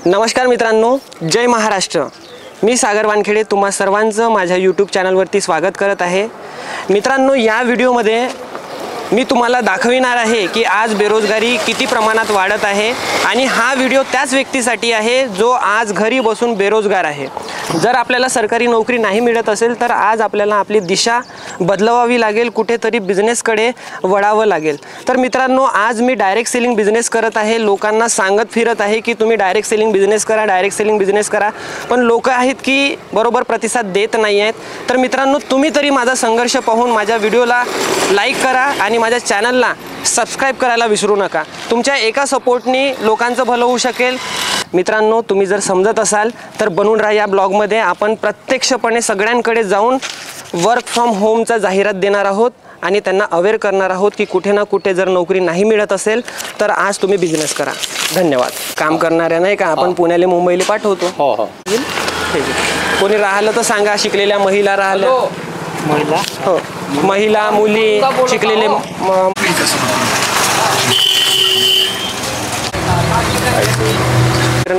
नमस्कार मित्रांनो, जय महाराष्ट्र। मी सागर वानखेडे तुम्हा सर्वांचं माझ्या यूट्यूब चॅनलवरती स्वागत करत आहे। मित्रांनो, या व्हिडिओमध्ये मी तुम्हाला दाखविणार आहे की आज बेरोजगारी किती प्रमाणात वाढत आहे आणि हा व्हिडिओ त्याच व्यक्तीसाठी आहे जो आज घरी बसून बेरोजगार आहे। जर आपल्याला सरकारी नोकरी नाही मिळत असेल तर आज आपल्याला आपली दिशा बदलवावी लागेल, कुठेतरी बिझनेसकडे वळावं लागेल। तर मित्रांनो, आज मी डायरेक्ट सेलिंग बिझनेस करत आहे, लोकांना सांगत फिरत आहे की तुम्ही डायरेक्ट सेलिंग बिझनेस करा, डायरेक्ट सेलिंग बिझनेस करा, पण लोक आहेत की बरोबर प्रतिसाद देत नाही आहेत। तर मित्रांनो, तुम्ही तरी माझा संघर्ष पाहून माझ्या व्हिडिओला लाईक करा आणि माझ्या चॅनलला सबस्क्राइब करायला विसरू नका। तुमच्या एका सपोर्टनी लोकांचं भलं होऊ शकेल। मित्रांनो, तुम्ही जर समजत असाल तर बनून राहा या ब्लॉगमध्ये। आपण प्रत्यक्षपणे सगळ्यांकडे जाऊन वर्क फ्रॉम होमचा जाहिरात देणार आहोत आणि त्यांना अवेअर करणार आहोत की कुठे ना कुठे जर नोकरी नाही मिळत असेल तर आज तुम्ही बिझनेस करा। धन्यवाद। काम करणाऱ्या नाही का आपण पुण्याला मुंबईला पाठवतो। हो हो, कोणी राहिलं तर सांगा, शिकलेल्या महिला राहिल्या, महिला हो, महिला मुली शिकलेले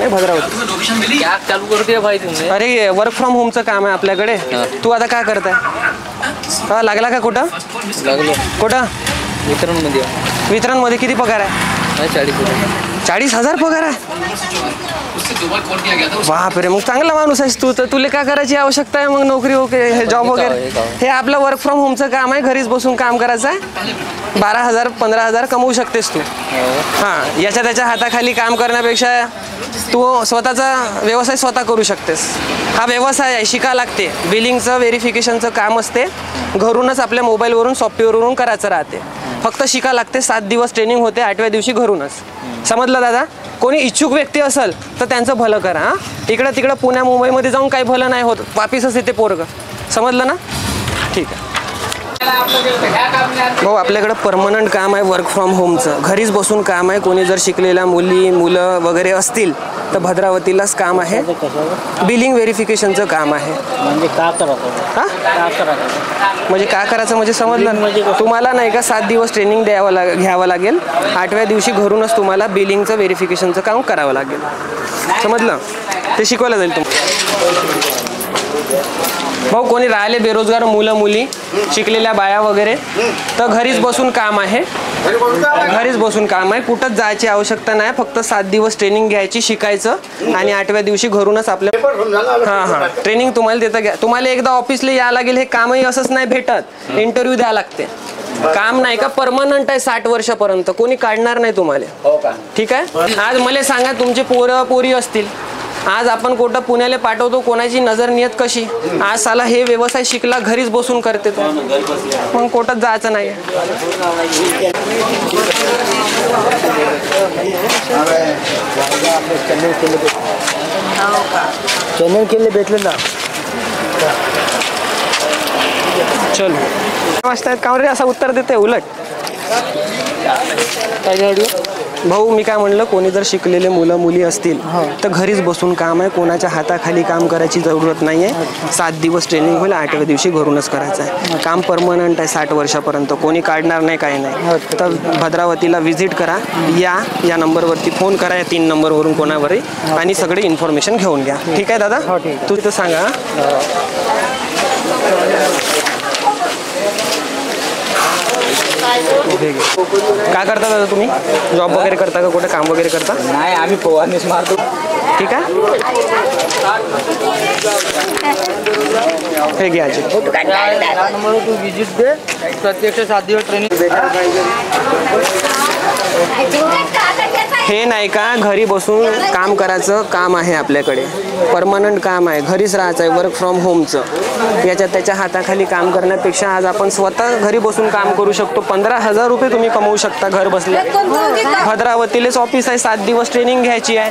भद्रावती चालू करते भाई तुम्ही। अरे वर्क फ्रॉम होमचं काम आहे आपल्याकडे। तू आता काय करताय? लागला का? कुठं लागलो? कुठं? वितरणमध्ये किती पगार आहे? 40,000 पगार आहे। बापरे, मग चांगला माणूस आहेस तू। तर तुला काय करायची आवश्यकता आहे मग? नोकरी वगैरे, जॉब वगैरे? हे आपलं वर्क फ्रॉम होमचं काम आहे, घरीच बसून काम करायचं आहे। 12,000 15,000 कमवू शकतेस तू। हां, याच्या त्याच्या हाताखाली काम करण्यापेक्षा तू स्वतःचा व्यवसाय स्वतः करू शकतेस। हा व्यवसाय आहे, शिका लागते। बिलिंगचं व्हेरिफिकेशनचं काम असते, घरूनच आपल्या मोबाईलवरून सॉफ्टवेअरवरून करायचं राहते। फक्त शिका लागते। 7 दिवस ट्रेनिंग होते, 8व्या दिवशी घरूनच। समजलं दादा? कोणी इच्छुक व्यक्ती असेल तर त्यांचं भलं करा। हां, इकडं तिकडं पुण्या मुंबईमध्ये जाऊन काही भलं नाही होत, वापिसच येते पोरगं। समजलं ना? ठीक आहे भाऊ, आपल्याकडं परमनंट काम आहे वर्क फ्रॉम होमचं, घरीच बसून काम आहे। कोणी जर शिकलेल्या मुलं वगैरे असतील तर भद्रावतीलाच काम आहे। बिलिंग व्हेरिफिकेशनचं काम आहे। म्हणजे का करायचं? हां, म्हणजे का करायचं म्हणजे समजलं? तुम्हाला नाही का 7 दिवस ट्रेनिंग घ्यावं लागेल, 8व्या दिवशी घरूनच तुम्हाला बिलिंगचं व्हेरिफिकेशनचं काम करावं लागेल। समजलं? ते शिकवलं जाईल तुम्हाला। भाऊ, कोणी राहिले बेरोजगार मुलं मुली, शिकलेल्या बाया वगैरे, तर घरीच बसून काम आहे। घरीच बसून काम आहे, कुठंच जायची आवश्यकता नाही। फक्त 7 दिवस ट्रेनिंग घ्यायची, शिकायचं आणि 8व्या दिवशी घरूनच आपल्या हां ट्रेनिंग तुम्हाला देता घ्या। तुम्हाला एकदा ऑफिसला यावं लागेल। हे कामही असंच नाही भेटत, इंटरव्ह्यू द्यावं लागते। काम नाही का परमनंट आहे, 60 वर्षापर्यंत कोणी काढणार नाही तुम्हाला। ठीक आहे? आज मला सांगा, तुमचे पोरं पोरी असतील, आज आपण कुठं पुण्याला पाठवतो, कोणाची नजर नियत कशी? आज साला हे व्यवसाय शिकला, घरीच बसून करते तो, मग कुठंच जायचं नाही। चॅनल केले भेटले ना। चलो, वाजतायत का रे? असं उत्तर देते उलट। भाऊ, मी काय म्हणलं, कोणी जर शिकलेले मुलं मुली असतील तर घरीच बसून काम आहे, कोणाच्या हाताखाली काम करायची जरूरत नाही आहे। 7 दिवस ट्रेनिंग होईल, 8व्या दिवशी घरूनच करायचं आहे। काम परमनंट आहे 60 वर्षापर्यंत, कोणी काढणार नाही, काही नाही। तर भद्रावतीला व्हिजिट करा, या नंबरवरती फोन करा, या 3 नंबरवरून कोणावरही, आणि सगळे इन्फॉर्मेशन घेऊन घ्या। ठीक आहे दादा? तू तर सांगा। काय करता दादा तुम्ही? जॉब वगैरे करता का? कुठे काम वगैरे करता? नाही, आम्ही फवारणीच मारतो। ठीक आहे, हे घ्या। तू विजिट दे, प्रत्यक्ष 7 दिवस ट्रेनिंग। हे नाही का घरी बसून काम करायचं काम आहे आपल्याकडे, परमनंट काम आहे, घरीच राहायचं आहे, वर्क फ्रॉम होमचं। याच्या त्याच्या हाताखाली काम करण्यापेक्षा आज आपण स्वतः घरी बसून काम करू शकतो। 15,000 रुपये तुम्ही कमवू शकता घर बसल्या। भद्रावतीलेच ऑफिस आहे, 7 दिवस ट्रेनिंग घ्यायची आहे,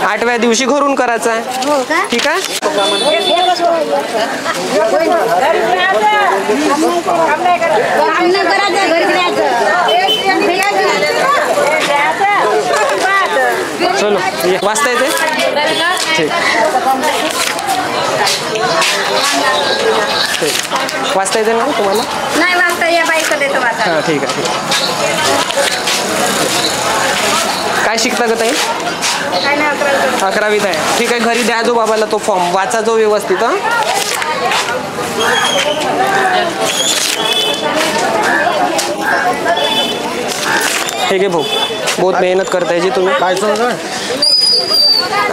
8व्या दिवशी घरून करायचं आहे। ठीक आहे? चलो, वाचता येते? ठीक, वाचता येते ना तुम्हाला? नाही वाचता, या बाईकडे तो वाचा। हां, ठीक आहे, ठीक आहे। काय शिकता का ताई? 11वीत आहे. ठीक आहे, घरी द्या जो बाबाला तो फॉर्म, वाचा जो व्यवस्थित. हे घे भाऊ, बहुत मेहनत करताय जी तुम्ही. काय सांगा?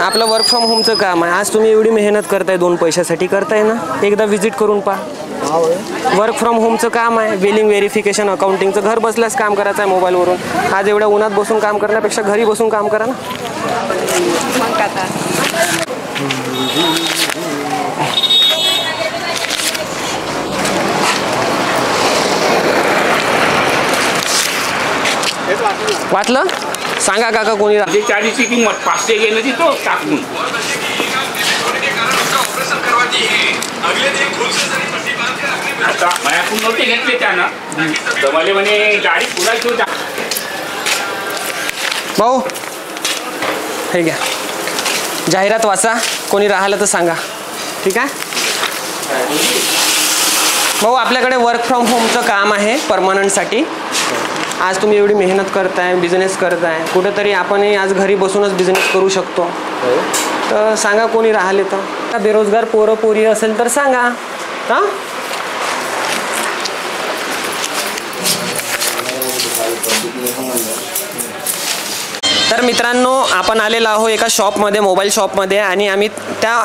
आपलं वर्क फ्रॉम होमचं काम आहे. आज तुम्ही एवढी मेहनत करताय 2 पैशासाठी, करताय ना? एकदा विजिट करून पहा. वर्क फ्रॉम होमचं काम आहे, बिलिंग व्हेरिफिकेशन अकाउंटिंगचं. घर बसल्यास काम करायचं आहे मोबाईलवरून. आज एवढ्या उन्हात बसून काम करण्यापेक्षा घरी बसून काम करा ना. वाटलं सांगा काका कोणी. 40ची किंमत 500 गेलं ती तो टाकून. आता मायाकून नव्हते घेतले त्यानं, तर मला म्हणे गाडी पुरायची होती. भाऊ हे घ्या, जाहिरात वाचा, कोणी राहिलं तर सांगा. ठीक आहे भाऊ, आपल्याकडे वर्क फ्रॉम होमचं काम आहे परमनंटसाठी. आज तुम्ही एवढी मेहनत करताय, बिझनेस करताय, कुठेतरी आपणही आज घरी बसूनच बिझनेस करू शकतो. तर सांगा कोणी राहिले तर. बेरोजगार पोरं पोरी असेल तर सांगा. हां तर मित्रांनो, आपण आलेलो आहो एका शॉपमध्ये, मोबाईल शॉपमध्ये, आणि आम्ही त्या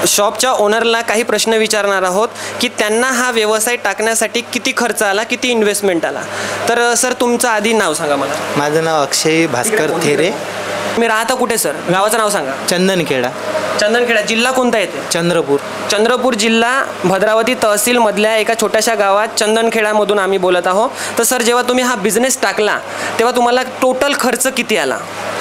शॉपच्या ओनरला काही प्रश्न विचारणार आहोत की त्यांना हा व्यवसाय टाकण्यासाठी किती खर्च आला, किती इन्व्हेस्टमेंट आला. तर सर, तुमचं आधी नाव सांगा मला. माझं नाव अक्षय भास्कर थेरे. मी राहता कुठे सर? गावाचं नाव सांगा. चंदनखेडा. चंदनखेडा जिल्हा कोणता येते? चंद्रपूर. चंद्रपूर जिल्हा भद्रावती तहसीलमधल्या एका छोट्याशा गावात चंदनखेडामधून आम्ही बोलत आहोत. तर सर, जेव्हा तुम्ही हा बिझनेस टाकला तेव्हा तुम्हाला टोटल खर्च किती आला?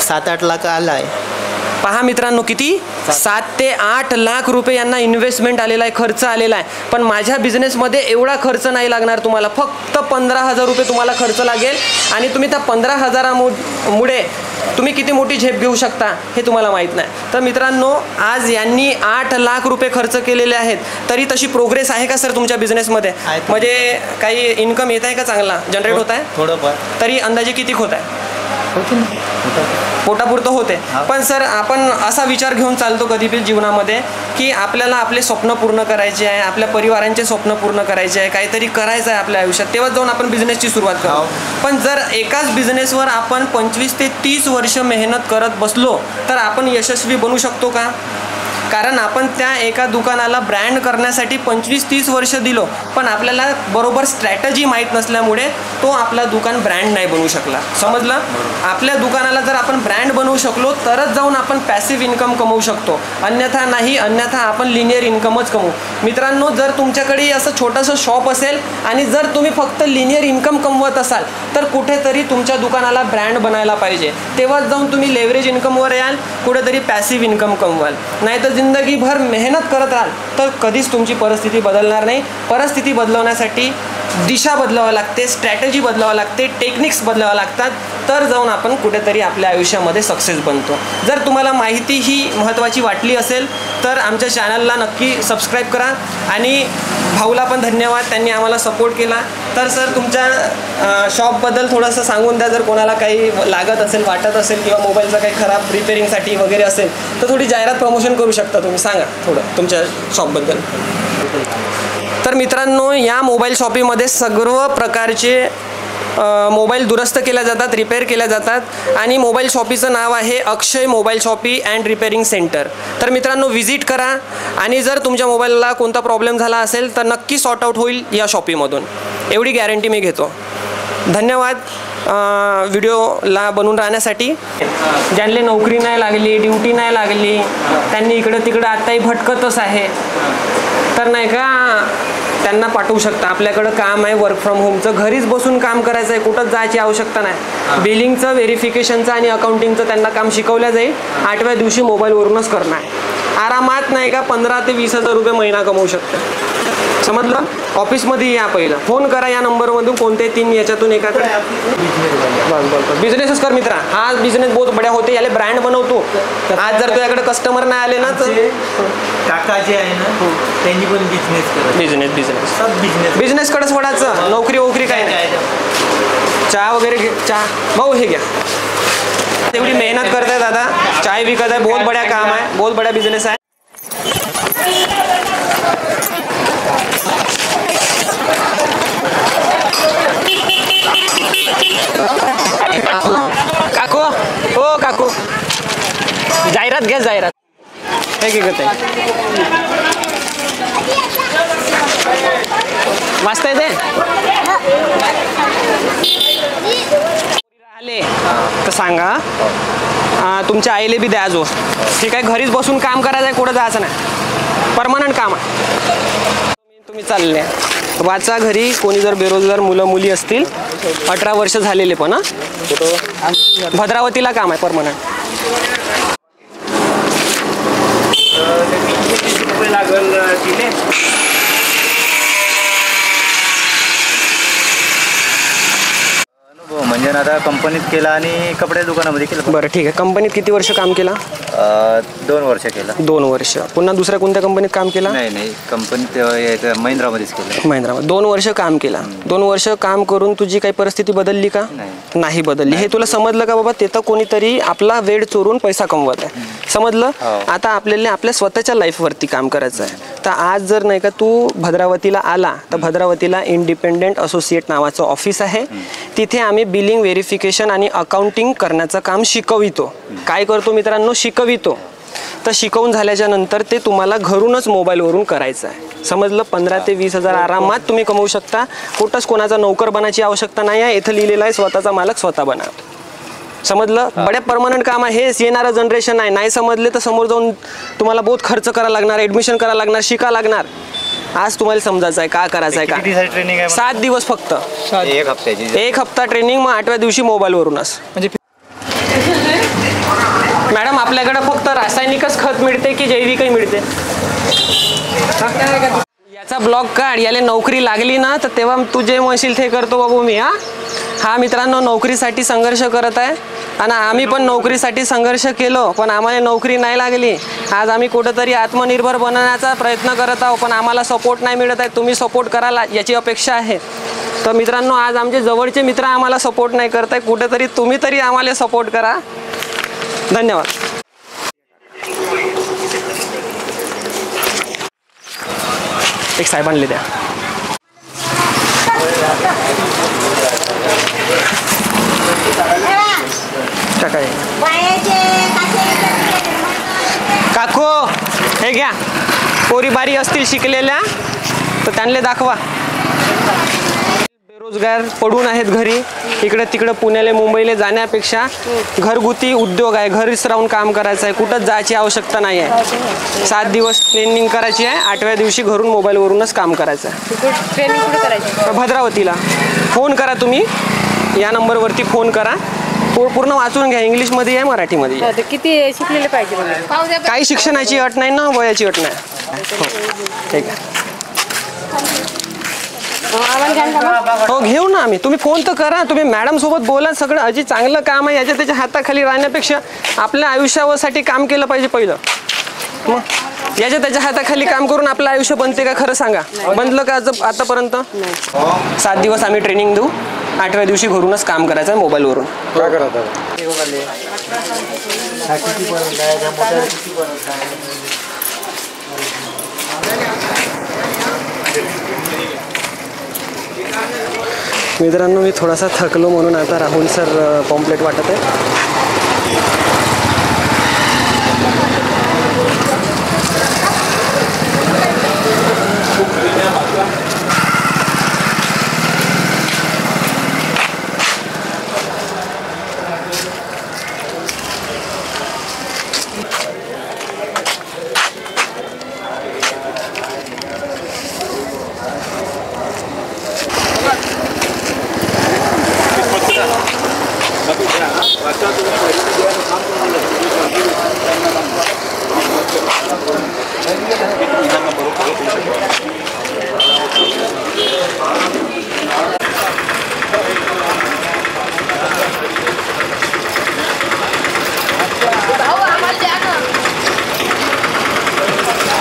7-8 लाख आला आहे. पहा मित्रांनो, किती 7 ते 8 लाख रुपये यांना इन्व्हेस्टमेंट आलेला आहे, खर्च आलेला आहे. पण माझ्या बिझनेसमध्ये एवढा खर्च नाही लागणार तुम्हाला. फक्त 15,000 रुपये तुम्हाला खर्च लागेल, आणि तुम्ही त्या 15,000 मुळे तुम्ही किती मोठी झेप घेऊ शकता हे तुम्हाला माहीत नाही. तर मित्रांनो, आज यांनी 8 लाख रुपये खर्च केलेले आहेत. तरी तशी प्रोग्रेस आहे का सर तुमच्या बिझनेसमध्ये? म्हणजे काही इन्कम येत आहे का, चांगला जनरेट होत आहे? थोडंफार. तरी अंदाजे किती होत आहे? पोटापुरतं होते. पण सर, आपण असा विचार घेऊन चालतो कधी पण जीवनामध्ये की आपल्याला आपले स्वप्न पूर्ण करायचे आहे, आपल्या परिवारांचे स्वप्न पूर्ण करायचे आहे, काहीतरी करायचं आहे आपल्या आयुष्यात, तेव्हा जाऊन आपण बिझनेसची सुरुवात करू. पण जर एकाच बिझनेसवर आपण 25 ते 30 वर्ष मेहनत करत बसलो तर आपण यशस्वी बनू शकतो का? कारण आपण त्या एका दुकानाला ब्रँड करण्यासाठी 25-30 वर्ष दिलो, पण आपल्याला बरोबर स्ट्रॅटजी माहीत नसल्यामुळे तो आपला दुकान ब्रँड नाही बनवू शकला. समजलं? आपल्या दुकानाला जर आपण ब्रँड बनवू शकलो तरच जाऊन आपण पॅसिव्ह इन्कम कमवू शकतो, अन्यथा नाही. अन्यथा आपण लिनियर इन्कमच कमवू. मित्रांनो, जर तुमच्याकडे असं छोटंसं शॉप असेल आणि जर तुम्ही फक्त लिनियर इन्कम कमवत असाल तर कुठेतरी तुमच्या दुकानाला ब्रँड बनायला पाहिजे. तेव्हाच जाऊन तुम्ही लेव्हरेज इन्कमवर याल, कुठेतरी पॅसिव्ह इन्कम कमवाल. नाहीतर जिंदगीभर मेहनत करत राहाल तर कधीच तुमची परिस्थिती बदलणार नाही. परिस्थिती बदलवण्यासाठी दिशा बदलावं लागते, स्ट्रॅटेजी बदलावं लागते, टेक्निक्स बदलावं लागतात, तर जाऊन आपण कुठेतरी आपल्या आयुष्यामध्ये सक्सेस बनतो. जर तुम्हाला माहिती ही महत्त्वाची वाटली असेल तर आमच्या चॅनलला नक्की सबस्क्राईब करा. आणि भाऊला पण धन्यवाद, त्यांनी आम्हाला सपोर्ट केला. तर सर, तुमच्या शॉपबद्दल थोडंसं सांगून द्या. जर कोणाला काही लागत असेल, वाटत असेल, किंवा मोबाईलचा काही खराब रिपेअरिंगसाठी वगैरे असेल तर थोडी जाहिरात प्रमोशन करू शकता तुम्ही. सांगा थोडं तुमच्या शॉपबद्दल. तर मित्रांनो, या मोबाईल शॉपीमध्ये सर्व प्रकारचे मोबाईल दुरुस्त केल्या जातात, रिपेअर केल्या जातात. आणि मोबाईल शॉपीचं नाव आहे Akshay mobile shoppe and repairing centre. तर मित्रांनो, व्हिजिट करा. आणि जर तुमच्या मोबाईलला कोणता प्रॉब्लेम झाला असेल तर नक्की सॉर्ट आउट होईल या शॉपीमधून, एवढी गॅरंटी मी घेतो. धन्यवाद व्हिडिओला बनवून राहण्यासाठी. ज्यांना नोकरी नाही लागली, ड्युटी नाही लागली, त्यांनी इकडं तिकडं आत्ताही भटकतच आहे, तर नाही का त्यांना पाठवू शकता. आपल्याकडं काम आहे वर्क फ्रॉम होमचं, घरीच बसून काम करायचं आहे, कुठंच जायची आवश्यकता नाही. बिलिंगचं, व्हेरिफिकेशनचं आणि अकाउंटिंगचं त्यांना काम शिकवलं जाईल. 8व्या दिवशी मोबाईलवरूनच करणं आहे. आरामात नाही का 15 ते 20,000 रुपये महिना कमवू शकते. समजलं? ऑफिसमध्ये या, पहिलं फोन करा या नंबरमधून, कोणते 3 याच्यातून एखादं. बिझनेसच कर मित्रा, हा बिझनेस बहुत बड्या होते, याला ब्रँड बनवतो. आज जर तुझ्याकडे कस्टमर नाही आले ना तर काका जे आहे ना त्यांनी पण बिझनेस बिझनेस कडेच वडायचं, नोकरी वोकरी काय नाही. चहा वगैरे घे, चहा भाऊ हे घ्या. एवढी मेहनत करताय दादा, चाय विकत आहे, बहुत बड्या काम आहे, बहुत बड्या बिझनेस आहे. काकू हो काकू, जाहिरात घ्या, जाहिरात हे घेत आहे. वाचता येते राहिले तर सांगा. तुमच्या आईले बी द्या जो. ठीक आहे, घरीच बसून काम करायचं आहे, कुठं जायचं नाही, परमनंट काम आहे. तुम्ही चालले वाचा घरी. कोणी जर बेरोजगार मुलं मुली असतील 18 वर्ष झालेले पण भद्रावतीला काम आहे परमनंट. लागल तिने म्हणजे आता कंपनीत केला आणि कपडे दुकानामध्ये केलं. बरं ठीक आहे. कंपनीत किती वर्ष काम केला? 2 वर्ष केलं. 2 वर्ष. पुन्हा दुसऱ्या कोणत्या कंपनीत काम केला? नाही कंपनीत महिंद्रामध्येच केलं. महिंद्रामध्ये 2 वर्ष काम केला. 2 वर्ष काम करून तुझी काही परिस्थिती बदलली का? नाही बदलली. हे तुला समजलं का बाबा? ते तर कोणीतरी आपला वेळ चोरून पैसा कमवत आहे, समजलं? आता आपल्याला आपल्या स्वतःच्या लाईफवरती काम करायचं आहे. तर आज जर नाही का तू भद्रावतीला आला तर भद्रावतीला इंडिपेंडेंट असोसिएट नावाचं ऑफिस आहे. तिथे आम्ही बिलिंग व्हेरिफिकेशन आणि अकाउंटिंग करण्याचं काम शिकवितो. काय करतो मित्रांनो? शिकवितो. तर शिकवून झाल्याच्या नंतर ते तुम्हाला घरूनच मोबाईलवरून करायचं आहे, समजलं? 15 ते 20 हजार आरामात तुम्ही कमवू शकता. कुठंच कोणाचा नोकर बनायची आवश्यकता नाही आहे. इथं लिहिलेलं आहे स्वतःचा मालक स्वतः बना, समजलं? बड्या परमनंट काम आहे. हेच येणारं जनरेशन आहे. नाही समजले तर समोर जाऊन तुम्हाला बहुत खर्च करायला लागणार, ॲडमिशन करायला लागणार, शिका लागणार. आज तुम्हाला समजायचं आहे का करायचं आहे का. ट्रेनिंग आहे 7 दिवस फक्त, 1 हप्त्याची. 1 हप्ता ट्रेनिंग, मग 8व्या दिवशी मोबाईलवरूनच. म्हणजे मॅडम आपल्याकडे फक्त रासायनिकच खत मिळते की जैविकही मिळते? याचा ब्लॉग काढ. याला नोकरी लागली ना तर तेव्हा तू जे म्हणशील ते करतो बाबू मी. हा मित्रांनो नोकरीसाठी संघर्ष करत आहे आणि आम्ही पण नोकरीसाठी संघर्ष केलो, पण आम्हाला नोकरी नाही लागली. आज आम्ही कुठंतरी आत्मनिर्भर बनवण्याचा प्रयत्न करत आहोत, पण आम्हाला सपोर्ट नाही मिळत आहे. तुम्ही सपोर्ट कराल याची अपेक्षा आहे. तर मित्रांनो आज आमचे जवळचे मित्र आम्हाला सपोर्ट नाही करत आहे, कुठेतरी तुम्ही तरी आम्हाला सपोर्ट करा. धन्यवाद. एक साहेबांना द्या. काय काकू हे घ्या. पोरी बारी असतील शिकलेल्या तर त्यांना दाखवा. बेरोजगार पडून आहेत घरी, इकडे तिकडे पुण्याला मुंबईला जाण्यापेक्षा घरगुती उद्योग आहे, घरीच राहून काम करायचं आहे, कुठंच जायची आवश्यकता नाही आहे. 7 दिवस ट्रेनिंग करायची आहे, 8व्या दिवशी घरून मोबाईलवरूनच काम करायचं आहे. ट्रेनिंग कुठे करायची? भद्रावतीला. फोन करा तुम्ही, या नंबरवरती फोन करा. पूर्ण वाचून घ्या, इंग्लिशमध्ये आहे मराठीमध्ये आहे. किती शिकलेले पाहिजे? काही शिक्षणाची अट नाही ना, वयाची अट नाही. ठीक आहे. हो घेऊ ना आम्ही. तुम्ही फोन तर करा, तुम्ही मॅडम सोबत बोला. सगळं अजी चांगलं काम आहे. याच्या त्याच्या हाताखाली राहण्यापेक्षा आपल्या आयुष्यासाठी काम केलं पाहिजे पहिलं. मग याच्या त्याच्या हाताखाली काम करून आपलं आयुष्य बनते का? खरं सांगा, बनलं का आतापर्यंत? 7 दिवस आम्ही ट्रेनिंग देऊ, 8व्या दिवशी घरूनच काम करायचं आहे मोबाईलवरून. मित्रांनो मी थोडासा थकलो म्हणून आता राहुल सर पॉम्पलेट वाटत आहे.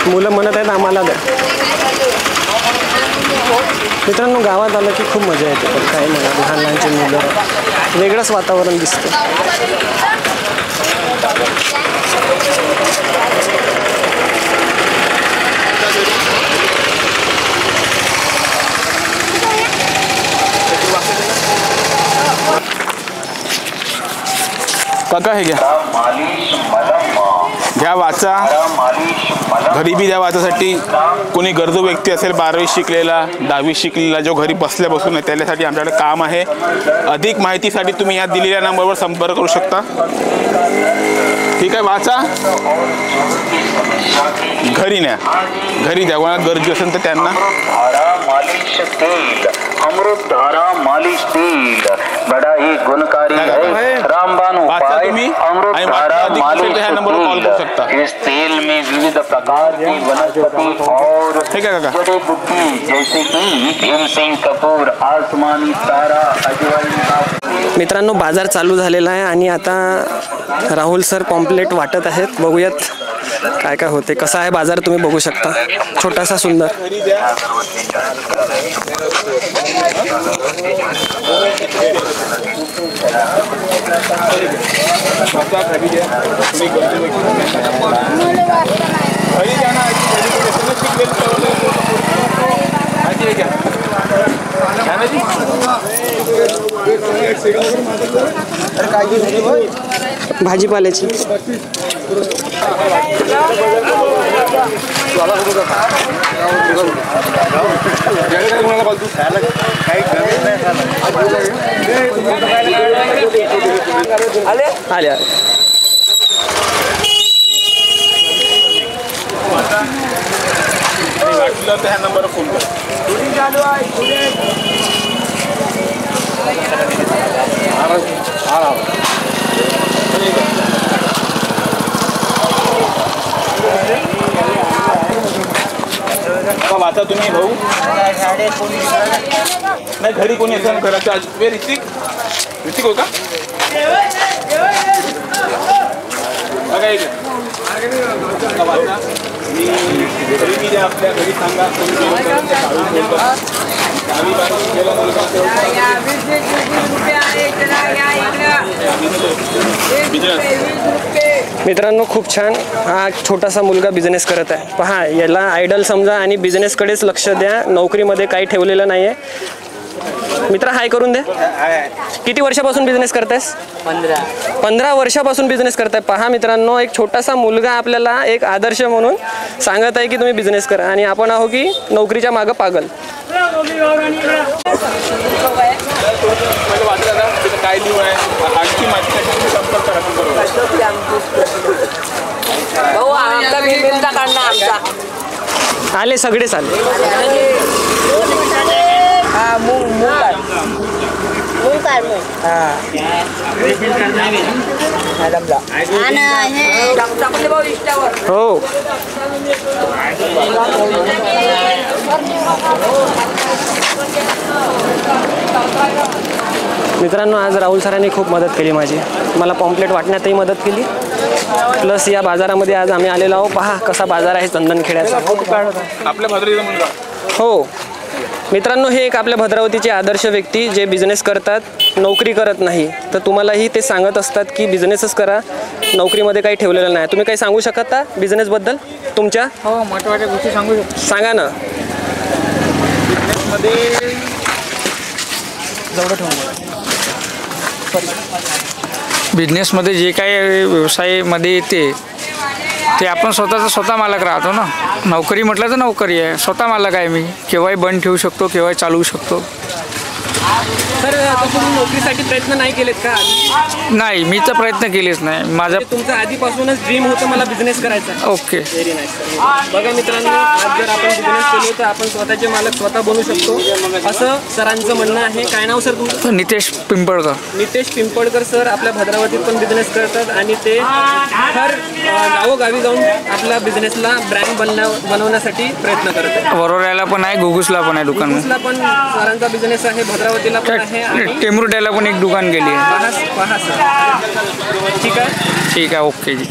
मुलं म्हणत आहेत आम्हाला द्या. मित्रांनो, गावात आलं की खूप मजा येते, पण काय नाही, लहान लहानचे मुलं, वेगळंच वातावरण दिसतं. काका हे घ्या, घ्या वाचा. घरी बी द्या वाचासाठी. कोणी गरजू व्यक्ती असेल, 12वी शिकलेला, 10वी शिकलेला, जो घरी बसल्या बसून आहे, त्याच्यासाठी आमच्याकडे काम आहे. अधिक माहितीसाठी तुम्ही या दिलेल्या नंबरवर संपर्क करू शकता. ठीक आहे, वाचा, घरी न्या, घरी द्या. कोणाला गरजू असेल तर त्यांना. अमृतधारा मालिश तेल बड़ा ही गुणकारी है. रामबाण उपाय अमृतधारा मालिश तेल. इस तेल में विविध प्रकार की वनस्पति और जड़ी बूटी जैसे कि भीमसेन कपूर, आसमानी तारा, अजवाइन का. मित्रांनो, बाजार चालू झालेला आहे आणि आता राहुल सर पॉम्पलेट वाटत आहेत. बघूयात काय काय होते. कसा आहे बाजार तुम्ही बघू शकता, छोटासा सुंदर. भाजीपाल्याची आले. ह्या नंबरवर फोन कर. वाचा तुम्ही भाऊ. नाही, घरी कोणी असेल घराच्या वे. ऋतिक हो का? घरी द्या, आपल्या घरी सांगा. मित्रांनो, खूप छान. हा छोटासा मुलगा बिझनेस करत आहे. पहा, याला आयडल समजा आणि बिझनेसकडेच लक्ष द्या. नोकरीमध्ये काही ठेवलेलं नाही आहे. मित्रा, हाय करून दे. किती वर्षापासून बिझनेस करतायस? 15 वर्षापासून बिझनेस करताय. पहा मित्रांनो, एक छोटासा मुलगा आपल्याला एक आदर्श म्हणून सांगत आहे की तुम्ही बिझनेस करा, आणि आपण आहो की नोकरीच्या मागं पागल. काय लिहू आहे, आणखी माहितीसाठी संपर्क करा. आले, सगळेच आले. हो, मित्रांनो, आज राहुल सरांनी खूप मदत केली माझी. मला पॉम्पलेट वाटण्यातही मदत केली. प्लस या बाजारामध्ये आज आम्ही आलेलो आहोत. पहा कसा बाजार आहे चंदनखेड्याचा. आपल्या भद्रावतीचा मुलगा. हो मित्रांनो, हे एक आपल्या भद्रावतीचे आदर्श व्यक्ती जे बिझनेस करतात, नोकरी करत नाही. तर तुम्हालाही ते सांगत असतात की बिझनेसच करा, नोकरीमध्ये काही ठेवलेलं नाही. तुम्ही काही सांगू शकता बिझनेसबद्दल तुमच्या? हो, महत्त्वाच्या गोष्टी सांगू शकतो. सांगा ना. बिझनेसमध्ये बिझनेसमध्ये जे काही व्यवसायामध्ये येते ते आपण स्वतः मालक राहतो ना. नोकरी म्हटलं तर नोकरी आहे, स्वतः मालक आहे मी. केव्हाही बंद ठेवू शकतो, केव्हाही चालवू शकतो. सर, तुम्ही नोकरीसाठी प्रयत्न नाही केलेत का? नाही, मी तर प्रयत्न केलेच नाही. माझा तुमचं आधीपासूनच ड्रीम होतं मला बिझनेस करायचा. ओके. Very nice. बघा मित्रांनो, आज जर आपण बिझनेस केलो तर आपण स्वतःचे मालक स्वतः बनू शकतो, असं सरांचं म्हणणं आहे. काय नाव सर तुमचं? नितेश पिंपळकर. नितेश पिंपळकर सर आपल्या भद्रावतीत पण बिझनेस करतात आणि ते हर गावोगावी जाऊन आपल्या बिझनेसला ब्रँड बनवण्यासाठी प्रयत्न करत आहेत. वरोऱ्याला पण आहे, घुगुसला पण आहे दुकान. घुगुसला पण सरांचा बिझनेस आहे, भद्रावतीला पण आहे, टेमुरट्याला पण एक दुकान गेली आहे. पहा सर. ठीक आहे. ठीक आहे, ओके जी.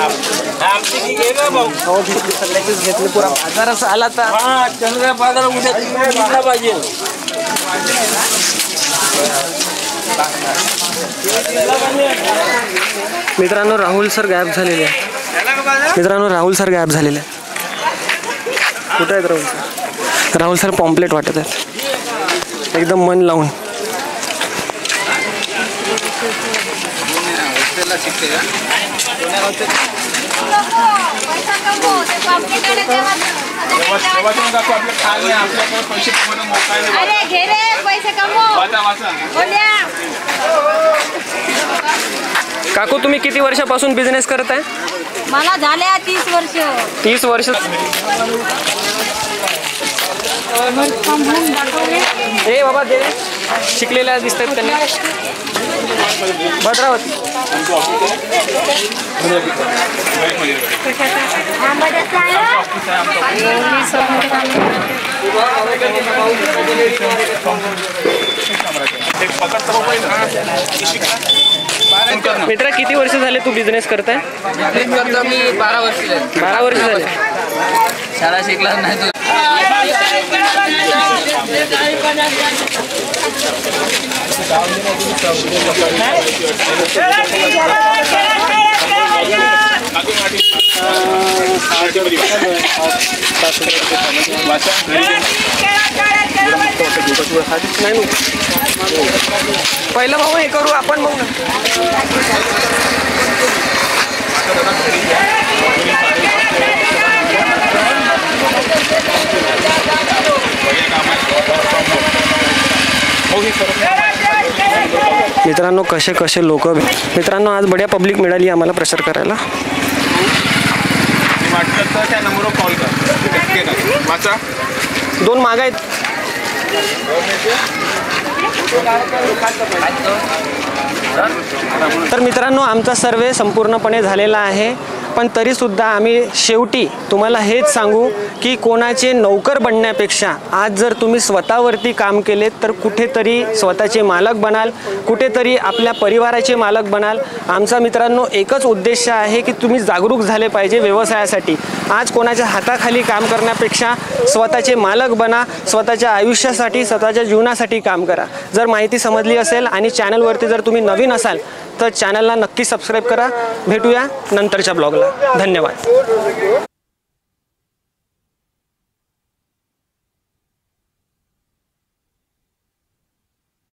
हो घेतली, सगळ्याचीच घेतली, पुरा बाजारच आला तर. मित्रांनो राहुल सर गायब झालेले आहे. मित्रांनो राहुल सर गायब झालेले आहे. कुठे आहेत Rahul sir? Rahul sir pamphlet वाटत आहेत एकदम मन लावून. अरे घे रे पैसे कमव. काकू तुम्ही किती वर्षापासून बिझनेस करत आहे? मला झाले 30 वर्ष. 30 वर्ष. ए बाबा दे, शिकलेल्या दिसत आहेत त्यांनी. भद्रावती. मित्रा किती वर्ष झाले तू बिझनेस करताय? मी 12 वर्ष झाले. 12 वर्ष झाले. शाळा शिकला नाही तू. पहिलं भाऊ हे करू आपण मग. मित्रांनो कसे कसे लोक. मित्रांनो आज बड्या पब्लिक मिळाली आम्हाला प्रचार करायला. त्या नंबरवर कॉल कर. वाचा. 2 माग आहेत. तर मित्रांनो आमचा सर्वे संपूर्णपणे झालेला आहे, पण तरीसुद्धा आम्ही शेवटी तुम्हाला हेच सांगू की कोणाचे नौकर बनण्यापेक्षा आज जर तुम्ही स्वतःवरती काम केलेत तर कुठेतरी स्वतःचे मालक बनाल, कुठेतरी आपल्या परिवाराचे मालक बनाल. आमचा मित्रांनो एकच उद्देश आहे की तुम्ही जागरूक झाले पाहिजे व्यवसायासाठी. आज कोणाच्या हाताखाली काम करण्यापेक्षा स्वतःचे मालक बना, स्वतःच्या आयुष्यासाठी स्वतःच्या जीवनासाठी काम करा. जर माहिती समजली असेल आणि चॅनलवरती जर तुम्ही नवीन असाल तर चॅनलला नक्की सबस्क्राईब करा. भेटूया नंतरच्या ब्लॉगला. धन्यवाद.